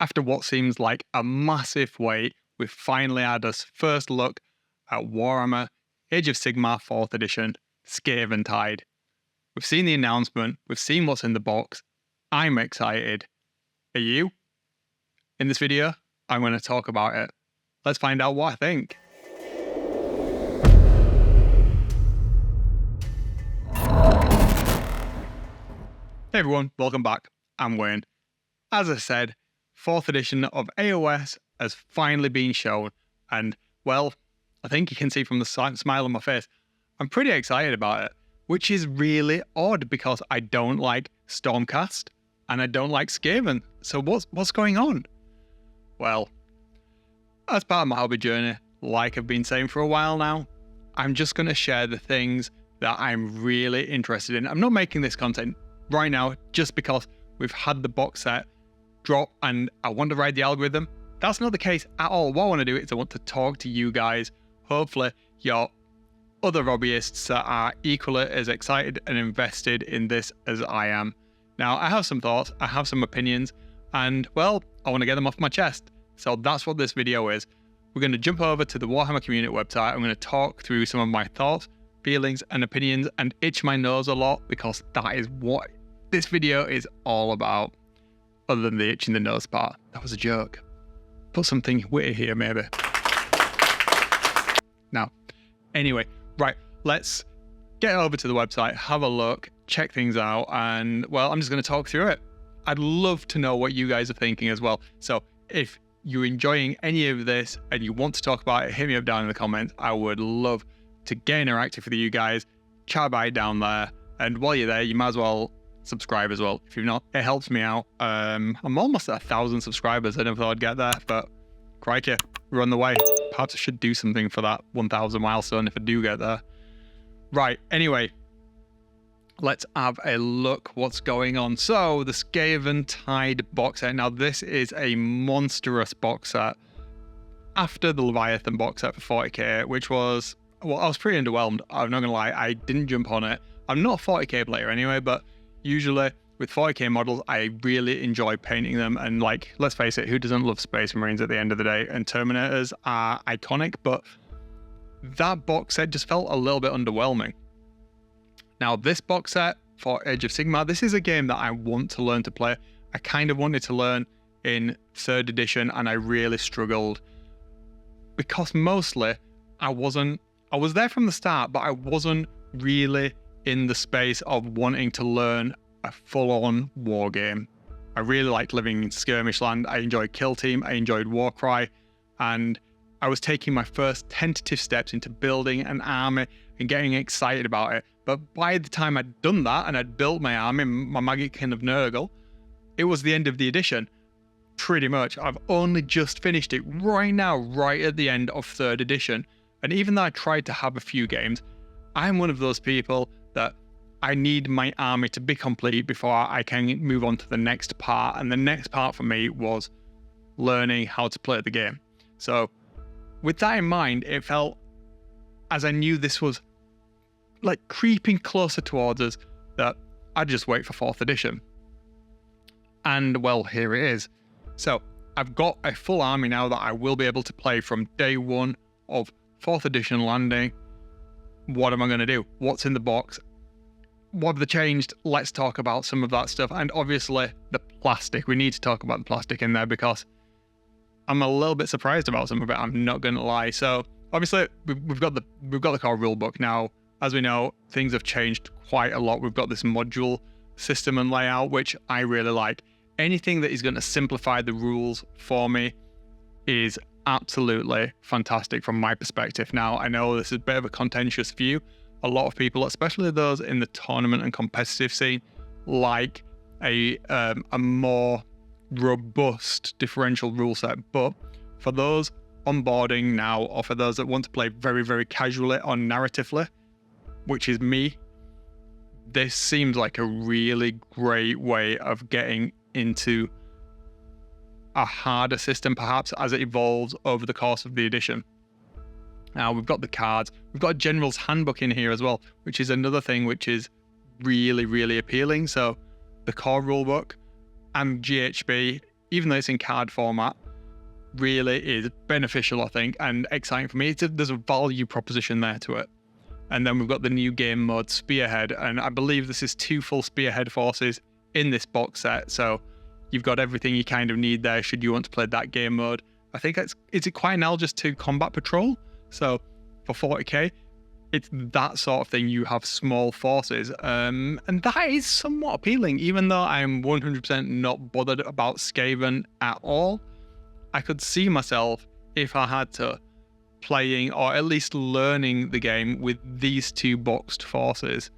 After what seems like a massive wait, we've finally had us first look at Warhammer Age of Sigmar 4th edition, Skaventide. We've seen the announcement, we've seen what's in the box. I'm excited. Are you? In this video, I'm going to talk about it. Let's find out what I think. Hey everyone, welcome back. I'm Wayne. As I said, 4th edition of AOS has finally been shown, and well, I think you can see from the smile on my face, I'm pretty excited about it, which is really odd because I don't like Stormcast and I don't like Skaven. So what's going on? Well, as part of my hobby journey, like I've been saying for a while now, I'm just going to share the things that I'm really interested in. I'm not making this content right now just because we've had the box set drop and I want to ride the algorithm. That's not the case at all. What I want to do is I want to talk to you guys, hopefully you're other hobbyists that are equally as excited and invested in this as I am. Now, I have some thoughts, I have some opinions, and well, I want to get them off my chest. So that's what this video is. We're going to jump over to the Warhammer community website. I'm going to talk through some of my thoughts, feelings, and opinions, and itch my nose a lot because that is what this video is all about. Other than the itching the nose part. That was a joke. Put something witty here, maybe. Now, anyway, right, let's get over to the website, have a look, check things out, and well, I'm just going to talk through it. I'd love to know what you guys are thinking as well. So if you're enjoying any of this and you want to talk about it, hit me up down in the comments. I would love to get interactive with you guys. Chat about it down there. And while you're there, you might as well subscribe as well. If you've not, it helps me out. I'm almost at 1,000 subscribers. I never thought I'd get there, but crikey, we're on the way. Perhaps I should do something for that 1,000 milestone if I do get there. Right, anyway, let's have a look what's going on. So the Skaventide box set. Now this is a monstrous box set. After the Leviathan box set for 40k, which was, well, I was pretty underwhelmed. I'm not gonna lie, I didn't jump on it. I'm not a 40k player anyway, but usually with 40k models, I really enjoy painting them. And like, let's face it, who doesn't love Space Marines at the end of the day? And Terminators are iconic, but that box set just felt a little bit underwhelming. Now this box set for Age of Sigmar, this is a game that I want to learn to play. I kind of wanted to learn in 3rd edition and I really struggled because mostly I was there from the start, but I wasn't really in the space of wanting to learn a full-on war game. I really liked living in skirmish land. I enjoyed Kill Team, I enjoyed Warcry, and I was taking my first tentative steps into building an army and getting excited about it. But by the time I'd done that and I'd built my army, my Magician of Nurgle, it was the end of the edition. Pretty much. I've only just finished it right now, right at the end of 3rd edition. And even though I tried to have a few games, I'm one of those people that I need my army to be complete before I can move on to the next part. And the next part for me was learning how to play the game. So with that in mind, it felt, as I knew this was like creeping closer towards us, that I'd just wait for 4th edition. And well, here it is. So I've got a full army now that I will be able to play from day one of 4th edition landing. What am I going to do? What's in the box? What have they changed? Let's talk about some of that stuff. And obviously the plastic. We need to talk about the plastic in there because I'm a little bit surprised about some of it. I'm not going to lie. So obviously we've got the core rulebook now. As we know, things have changed quite a lot. We've got this module system and layout, which I really like. Anything that is going to simplify the rules for me is absolutely fantastic from my perspective. Now, I know this is a bit of a contentious view. A lot of people, especially those in the tournament and competitive scene, like a more robust differential rule set. But for those onboarding now, or for those that want to play very, very casually or narratively, which is me, this seems like a really great way of getting into a harder system perhaps as it evolves over the course of the edition. Now we've got the cards, we've got a General's Handbook in here as well, which is another thing which is really, really appealing. So the core rulebook and GHB even though it's in card format, really is beneficial, I think, and exciting for me. There's a value proposition there to it. And then we've got the new game mode, Spearhead, and I believe this is 2 full Spearhead forces in this box set, so you've got everything you kind of need there should you want to play that game mode. I think is it quite analogous to Combat Patrol? So for 40k, it's that sort of thing. You have small forces, and that is somewhat appealing, even though I'm 100% not bothered about Skaven at all. I could see myself, if I had to, playing or at least learning the game with these 2 boxed forces.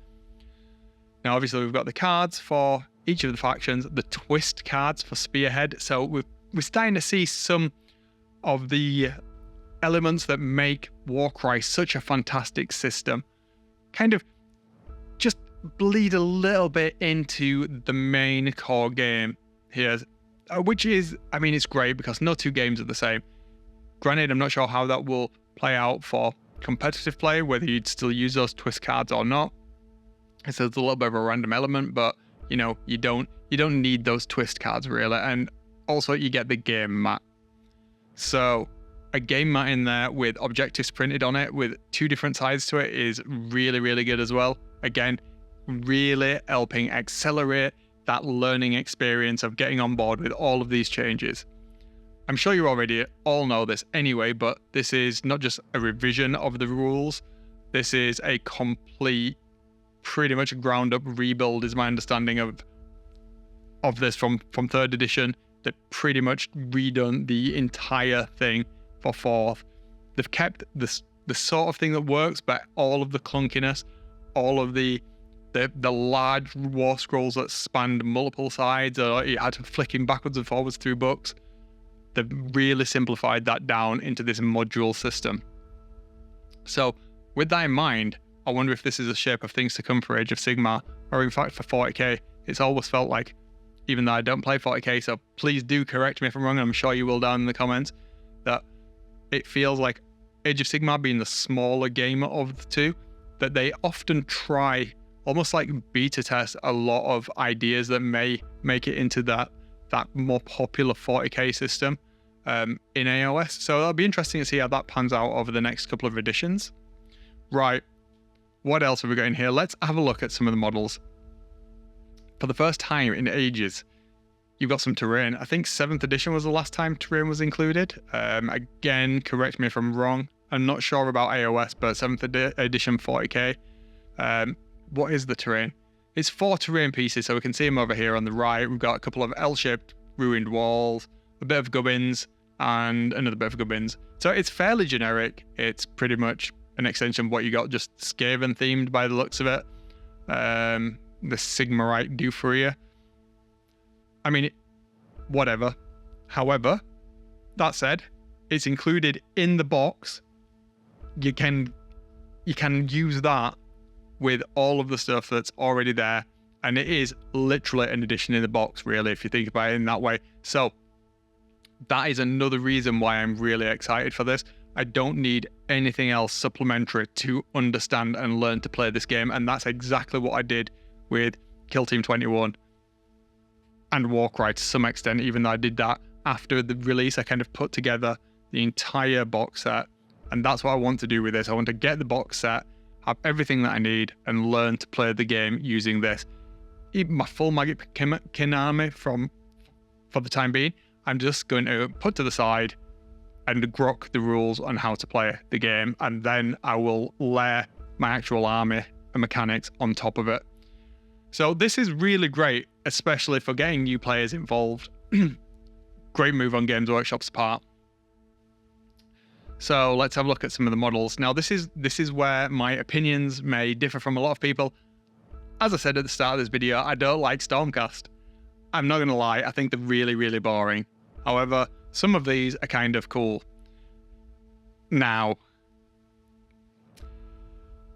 Now, obviously, we've got the cards for each of the factions, the twist cards for Spearhead. So we're starting to see some of the elements that make Warcry such a fantastic system kind of just bleed a little bit into the main core game here, which is, I mean, it's great because no 2 games are the same. Granted, I'm not sure how that will play out for competitive play, whether you'd still use those twist cards or not. So there's a little bit of a random element, but you know, you don't need those twist cards really. And also you get the game mat. So a game mat in there with objectives printed on it with 2 different sides to it is really, really good as well. Again, really helping accelerate that learning experience of getting on board with all of these changes. I'm sure you already all know this anyway, but this is not just a revision of the rules. This is a complete, pretty much a ground up rebuild is my understanding of this from 3rd edition. They've pretty much redone the entire thing for 4th. They've kept the sort of thing that works, but all of the clunkiness, all of the large war scrolls that spanned multiple sides, or you had to flick him backwards and forwards through books. They've really simplified that down into this module system. So with that in mind, I wonder if this is a shape of things to come for Age of Sigmar, or in fact for 40k. It's always felt like, even though I don't play 40k, so please do correct me if I'm wrong, I'm sure you will down in the comments, that it feels like Age of Sigmar being the smaller game of the 2, that they often try, almost like beta test a lot of ideas that may make it into that more popular 40k system in AOS. So it'll be interesting to see how that pans out over the next couple of editions. Right, what else have we got in here? Let's have a look at some of the models. For the first time in ages, you've got some terrain. I think 7th edition was the last time terrain was included. Again, correct me if I'm wrong. I'm not sure about AOS, but 7th edition 40k. What is the terrain? It's 4 terrain pieces, so we can see them over here on the right. We've got a couple of L-shaped ruined walls, a bit of gubbins, and another bit of gubbins. So it's fairly generic. It's pretty much an extension of what you got, just Skaven themed by the looks of it. The Sigmarite Dufria. I mean, whatever. However, that said, it's included in the box. You can use that with all of the stuff that's already there, and it is literally an addition in the box, really, if you think about it in that way. So that is another reason why I'm really excited for this. I don't need anything else supplementary to understand and learn to play this game, and that's exactly what I did with Kill Team 21 and Warcry to some extent. Even though I did that after the release, I kind of put together the entire box set, and that's what I want to do with this. I want to get the box set, have everything that I need, and learn to play the game using this. Even my full Magic Kin army for the time being, I'm just going to put to the side and grok the rules on how to play the game, and then I will layer my actual army and mechanics on top of it. So this is really great, especially for getting new players involved. Great move on Games Workshop's part. So let's have a look at some of the models. Now this is where my opinions may differ from a lot of people. As I said at the start of this video, I don't like Stormcast. I'm not going to lie, I think they're really, really boring. However, some of these are kind of cool. Now,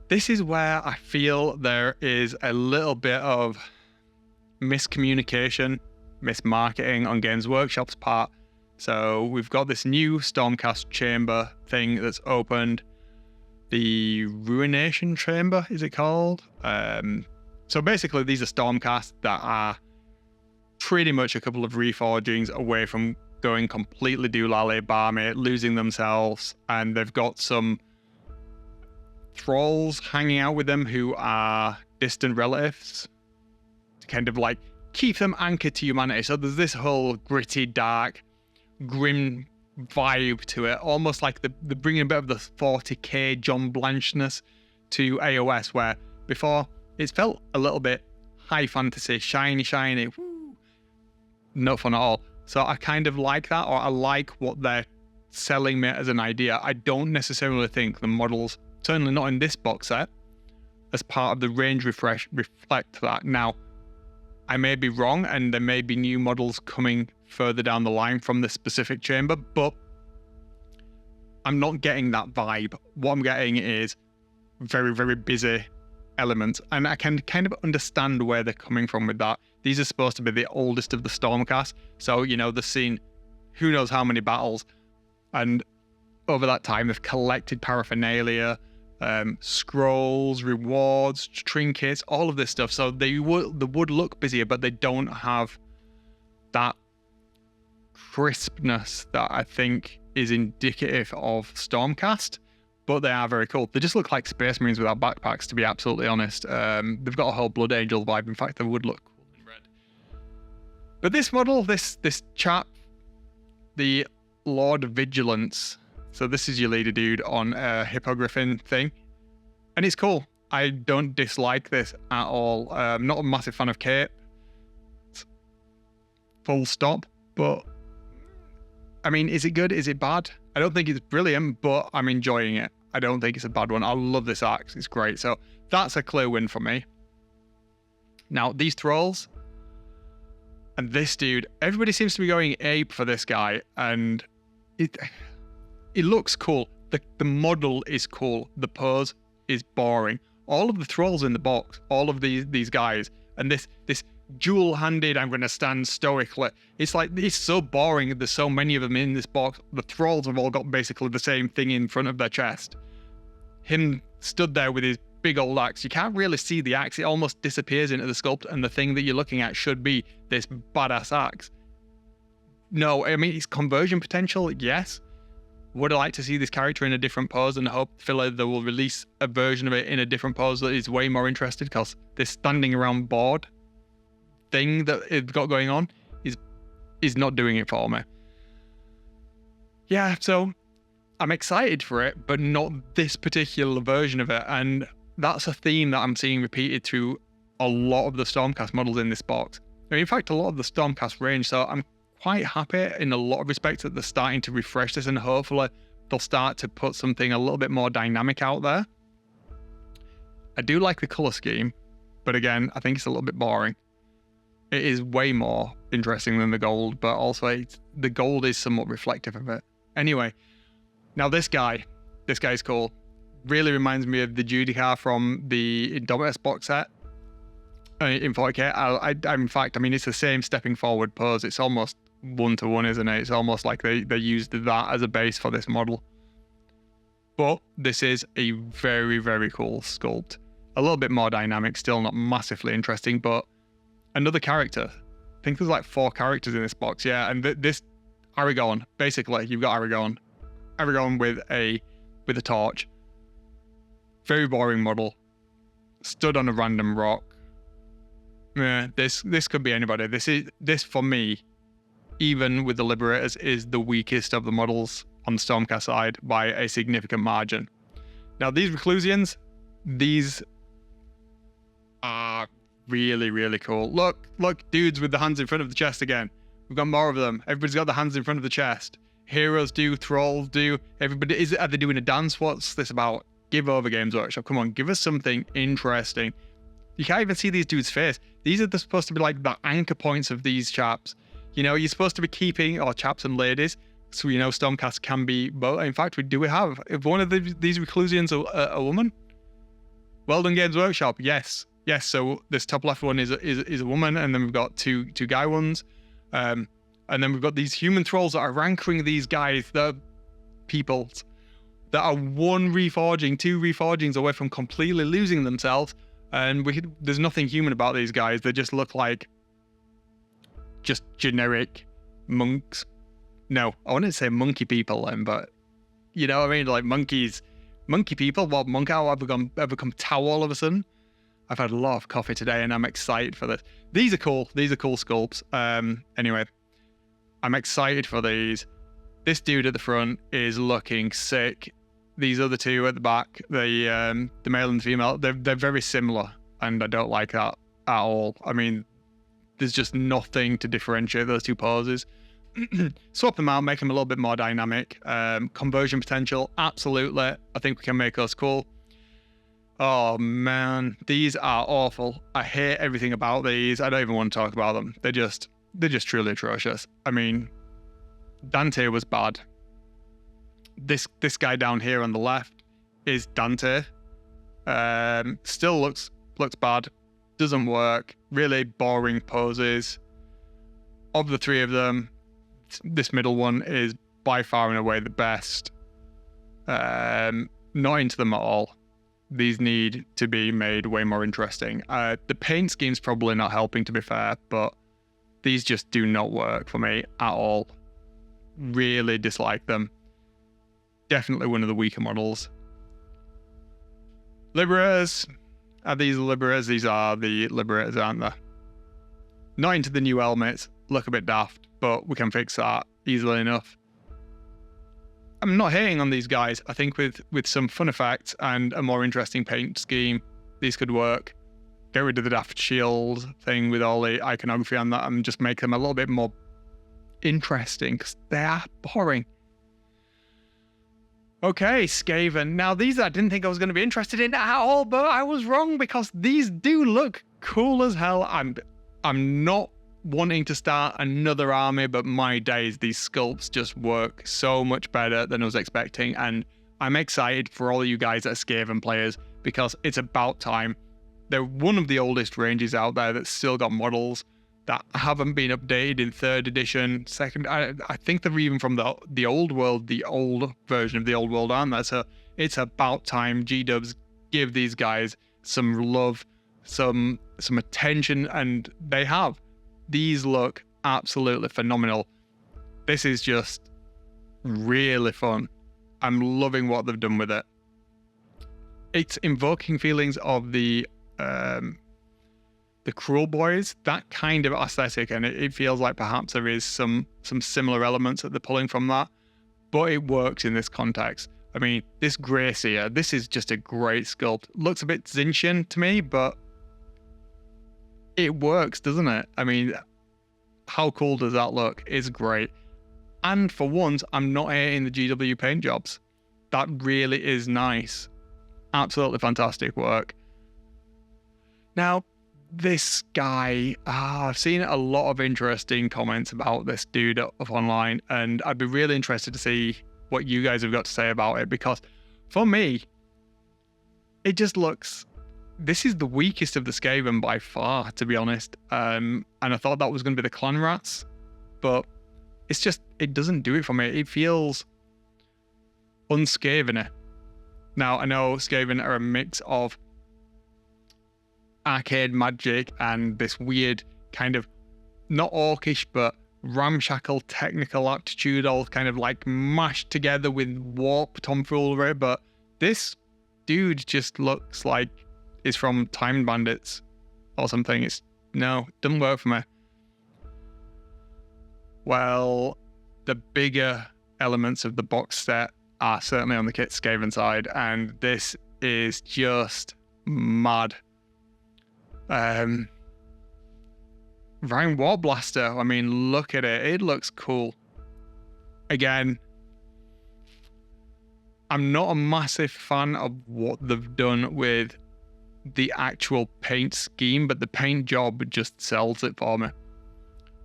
this is where I feel there is a little bit of miscommunication, mismarketing on Games Workshop's part. So we've got this new Stormcast chamber thing that's opened. The Ruination Chamber, is it called? So basically these are Stormcasts that are pretty much a couple of reforgings away from going completely doolally, barmy, losing themselves, and they've got some thralls hanging out with them who are distant relatives to kind of like keep them anchored to humanity. So there's this whole gritty, dark, grim vibe to it, almost like they're bringing a bit of the 40k John Blanchness to AOS, where before it felt a little bit high fantasy, shiny, woo, no fun at all. So I kind of like that, or I like what they're selling me as an idea. I don't necessarily think the models, certainly not in this box set, as part of the range refresh, reflect that. Now, I may be wrong, and there may be new models coming further down the line from this specific chamber, but I'm not getting that vibe. What I'm getting is very, very busy elements, and I can kind of understand where they're coming from with that. These are supposed to be the oldest of the Stormcast, so, you know, they've seen who knows how many battles, and over that time they've collected paraphernalia, scrolls, rewards, trinkets, all of this stuff. So they would look busier, but they don't have that crispness that I think is indicative of Stormcast. But they are very cool. They just look like Space Marines without backpacks, to be absolutely honest. They've got a whole Blood Angel vibe. In fact, they would look cool in red. But this model, this chap, the Lord of Vigilance. So this is your leader dude on a Hippogriffin thing. And it's cool. I don't dislike this at all. I'm not a massive fan of Cape. Full stop. But, I mean, is it good? Is it bad? I don't think it's brilliant, but I'm enjoying it. I don't think it's a bad one. I love this axe. It's great. So that's a clear win for me. Now, these Thralls and this dude, everybody seems to be going ape for this guy. And it looks cool. The model is cool. The pose is boring. All of the Thralls in the box, all of these guys, and this dual-handed, I'm going to stand stoically. It's like, it's so boring. There's so many of them in this box. The Thralls have all got basically the same thing in front of their chest. Him stood there with his big old axe. You can't really see the axe. It almost disappears into the sculpt, and the thing that you're looking at should be this badass axe. No, I mean, it's conversion potential, yes. Would I like to see this character in a different pose, and hopefully they will release a version of it in a different pose that is way more interested, because this standing around board thing that it's got going on is not doing it for me. Yeah, so I'm excited for it, but not this particular version of it. And that's a theme that I'm seeing repeated through a lot of the Stormcast models in this box. I mean, in fact, a lot of the Stormcast range. So I'm quite happy in a lot of respects that they're starting to refresh this, and hopefully they'll start to put something a little bit more dynamic out there. I do like the color scheme, but again, I think it's a little bit boring. It is way more interesting than the gold, but also the gold is somewhat reflective of it. Anyway, now this guy's cool. Really reminds me of the Judicar from the Indomitus box set in 40k. In fact, I mean, it's the same stepping forward pose. It's almost one-to-one, isn't it? It's almost like they used that as a base for this model. But this is a very, very cool sculpt. A little bit more dynamic, still not massively interesting, but another character. I think there's like 4 characters in this box, yeah. And this Aragorn, basically, you've got Aragorn with a torch. Very boring model. Stood on a random rock. Yeah, this could be anybody. This for me, even with the Liberators, is the weakest of the models on the Stormcast side by a significant margin. Now these Reclusians, these are really, really cool. Look, dudes with the hands in front of the chest again. We've got more of them. Everybody's got the hands in front of the chest. Heroes do, Thralls do. Everybody, are they doing a dance? What's this about? Give over, Games Workshop. Come on, give us something interesting. You can't even see these dudes' face. These are supposed to be like the anchor points of these chaps. You know, you're supposed to be keeping, or chaps and ladies, so you know Stormcast can be, well, in fact, we have. If one of these Reclusians a woman? Well done, Games Workshop. Yes, so this top left one is a woman, and then we've got two guy ones. And then we've got these human Thralls that are rankering these guys, the peoples, that are 1 reforging, 2 reforgings away from completely losing themselves. And there's nothing human about these guys. They just look like just generic monks. No, I wouldn't say monkey people then, but you know what I mean? Like monkey people. What monk owl ever become Tau all of a sudden? I've had a lot of coffee today and I'm excited for this. These are cool. These are cool sculpts. Anyway, I'm excited for these. This dude at the front is looking sick. These other two at the back, the male and the female, they're very similar, and I don't like that at all. I mean, there's just nothing to differentiate those two poses. Swap them out, make them a little bit more dynamic. Conversion potential, absolutely. I think we can make those cool. Oh man, these are awful. I hate everything about these. I don't even want to talk about them. They're just truly atrocious. I mean, Dante was bad. This guy down here on the left is Dante. Still looks bad. Doesn't work. Really boring poses. Of the three of them, this middle one is by far and away the best. Not into them at all. These need to be made way more interesting. The paint scheme's probably not helping, to be fair, but these just do not work for me at all. Really dislike them. Definitely one of the weaker models. Liberators. Are these Liberators? These are the Liberators, aren't they? Not into the new helmets. Look a bit daft, but we can fix that easily enough. I'm not hating on these guys. I think with some fun effects and a more interesting paint scheme, these could work. Get rid of the daft shield thing with all the iconography on that and just make them a little bit more interesting, because they are boring. Okay, Skaven. Now these I didn't think I was going to be interested in at all, but I was wrong, because these do look cool as hell. I'm not wanting to start another army, but my days, these sculpts just work so much better than I was expecting, and I'm excited for all of you guys that are Skaven players, because it's about time. They're one of the oldest ranges out there that's still got models that haven't been updated in 3rd edition, 2nd. I think they're even from the old world, the old version of the old world, aren't they? So it's about time G-dubs give these guys some love, some attention, and they have. These look absolutely phenomenal. This is just really fun. I'm loving what they've done with it. It's invoking feelings of the Cruel Boys, that kind of aesthetic, and it feels like perhaps there is some similar elements that they're pulling from that, but it works in this context. I mean, this Gracia, this is just a great sculpt. Looks a bit Zinchian to me, but it works, doesn't it? I mean, how cool does that look? It's great. And for once, I'm not hating the GW paint jobs. That really is nice. Absolutely fantastic work. Now, this guy, I've seen a lot of interesting comments about this dude up online, and I'd be really interested to see what you guys have got to say about it, because for me, it just looks... This is the weakest of the Skaven by far, to be honest. And I thought that was going to be the Clan Rats, but it's just, it doesn't do it for me. It feels unskaven. Now, I know Skaven are a mix of arcade magic and this weird kind of, not orcish, but ramshackle technical aptitude, all kind of like mashed together with warp tomfoolery. But this dude just looks like is from Time Bandits or something. No, it doesn't work for me. Well, the bigger elements of the box set are certainly on the kit Skaven side, and this is just mad. Ryan Warblaster, I mean, look at it. It looks cool. Again, I'm not a massive fan of what they've done with the actual paint scheme, but the paint job just sells it for me.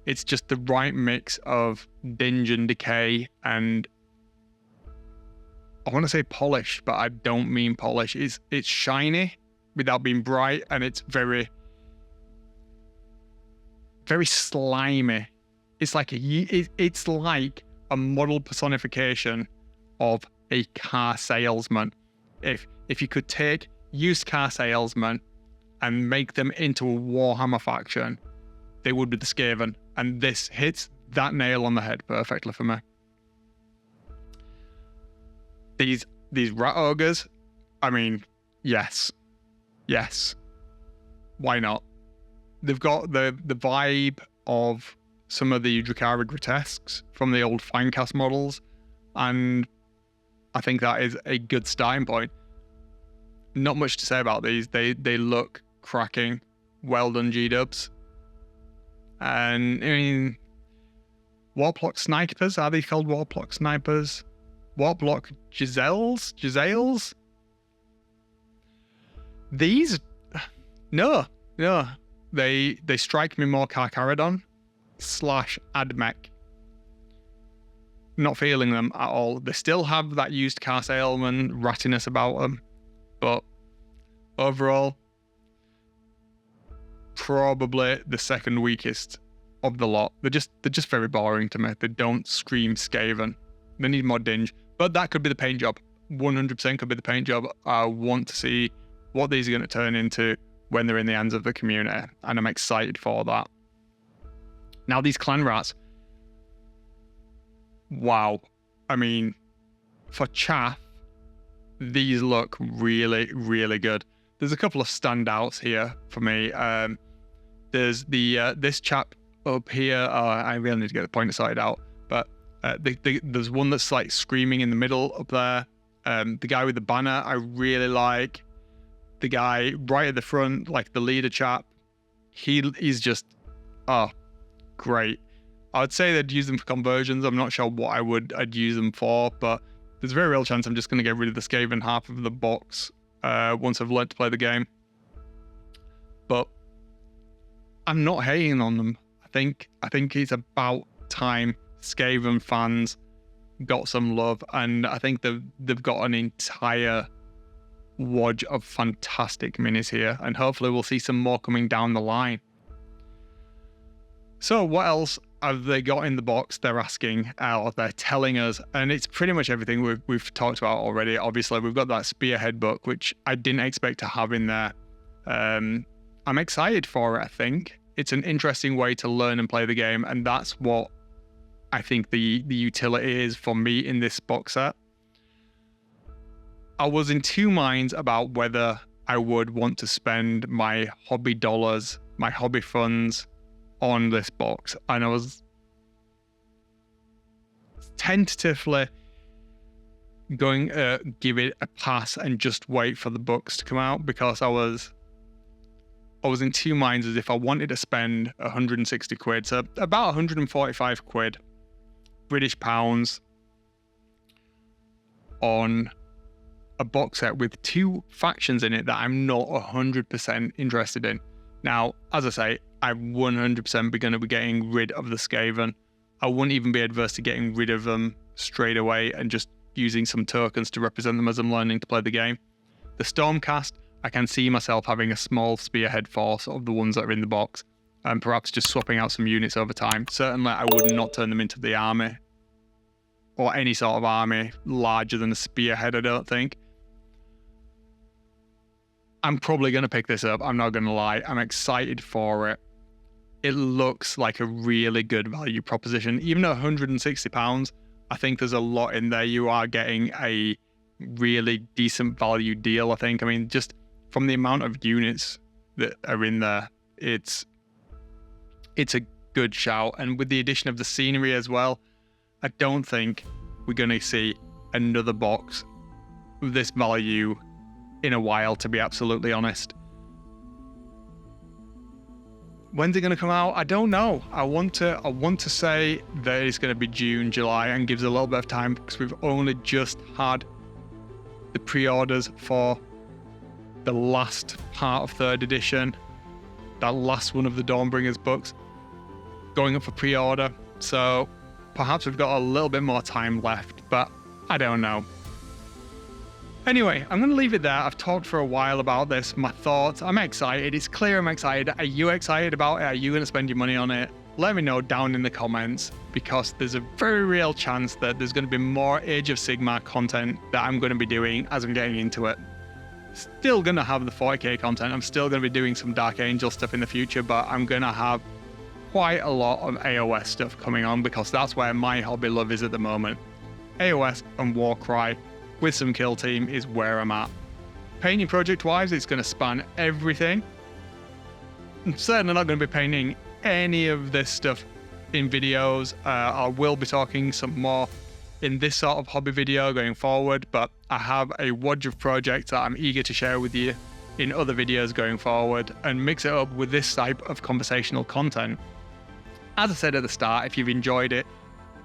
It's just the right mix of dinge and decay, and I want to say polish, but I don't mean polish. It's shiny without being bright, and it's very, very slimy. It's like a model personification of a car salesman. If you could take used car salesmen and make them into a Warhammer faction, they would with the Skaven, and this hits that nail on the head perfectly for me. These rat ogres, I mean, yes, why not? They've got the vibe of some of the Drakari grotesques from the old Finecast models, and I think that is a good starting point. Not much to say about these. They look cracking. Well done, G-dubs. And I mean, Warplock snipers, are they called Warplock snipers? Warplock Giselles? These, no. They strike me more Carcharodon / Admech. Not feeling them at all. They still have that used car salesman rattiness about them, but overall, probably the second weakest of the lot. They're just very boring to me. They don't scream Skaven. They need more dinge, but that could be the paint job. 100% could be the paint job. I want to see what these are going to turn into when they're in the hands of the community, and I'm excited for that. Now these clan rats, wow. I mean, for chaff, these look really, really good. There's a couple of standouts here for me. There's the this chap up here. I really need to get the pointer sorted out, but there's one that's like screaming in the middle up there. The guy with the banner, I really like. The guy right at the front, like the leader chap, he's just, oh, great. I would say they'd use them for conversions. I'm not sure what I'd use them for, but there's a very real chance I'm just going to get rid of the Skaven half of the box once I've learned to play the game. But I'm not hating on them. I think it's about time Skaven fans got some love, and I think they've got an entire wodge of fantastic minis here, and hopefully we'll see some more coming down the line. So what else have they got in the box? They're asking, or they're telling us, and it's pretty much everything we've talked about already. Obviously, we've got that Spearhead book, which I didn't expect to have in there. I'm excited for it. I think it's an interesting way to learn and play the game, and that's what I think the utility is for me in this box set. I was in two minds about whether I would want to spend my hobby dollars, my hobby funds on this box, and I was tentatively going to give it a pass and just wait for the books to come out, because I was in two minds as if I wanted to spend 160 quid, so about 145 quid, British pounds, on a box set with two factions in it that I'm not 100% interested in. Now, as I say, I'm 100% going to be getting rid of the Skaven. I wouldn't even be adverse to getting rid of them straight away and just using some tokens to represent them as I'm learning to play the game. The Stormcast, I can see myself having a small Spearhead force of the ones that are in the box, and perhaps just swapping out some units over time. Certainly, I would not turn them into the army, or any sort of army larger than a Spearhead, I don't think. I'm probably going to pick this up. I'm not going to lie. I'm excited for it. It looks like a really good value proposition. Even at £160, I think there's a lot in there. You are getting a really decent value deal, I think. I mean, just from the amount of units that are in there, it's a good shout. And with the addition of the scenery as well, I don't think we're going to see another box with this value in a while, to be absolutely honest. When's it going to come out? I don't know. I want to say that it's going to be June, July, and gives a little bit of time, because we've only just had the pre-orders for the last part of 3rd edition, that last one of the Dawnbringers books, going up for pre-order. So perhaps we've got a little bit more time left, but I don't know. Anyway, I'm going to leave it there. I've talked for a while about this, my thoughts. I'm excited. It's clear I'm excited. Are you excited about it? Are you going to spend your money on it? Let me know down in the comments, because there's a very real chance that there's going to be more Age of Sigmar content that I'm going to be doing as I'm getting into it. Still going to have the 40k content. I'm still going to be doing some Dark Angel stuff in the future, but I'm going to have quite a lot of AOS stuff coming on because that's where my hobby love is at the moment. AOS and Warcry with some Kill Team is where I'm at. Painting project wise, it's going to span everything. I'm certainly not going to be painting any of this stuff in videos. I will be talking some more in this sort of hobby video going forward, but I have a wodge of projects that I'm eager to share with you in other videos going forward and mix it up with this type of conversational content. As I said at the start, if you've enjoyed it,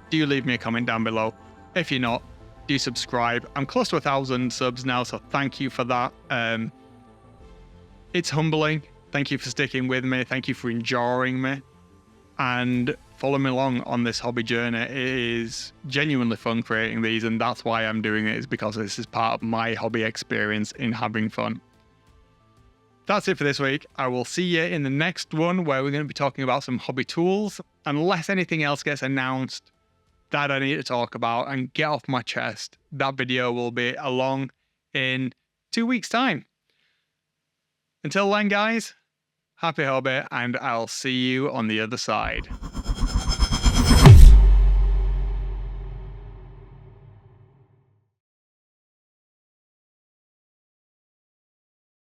do leave me a comment down below. If you're not, do subscribe. I'm close to 1,000 subs now, so thank you for that. It's humbling. Thank you for sticking with me. Thank you for enduring me and following me along on this hobby journey. It is genuinely fun creating these, and that's why I'm doing it, is because this is part of my hobby experience in having fun. That's it for this week. I will see you in the next one where we're going to be talking about some hobby tools, unless anything else gets announced that I need to talk about and get off my chest. That video will be along in 2 weeks' time. Until then, guys, happy hobby, and I'll see you on the other side.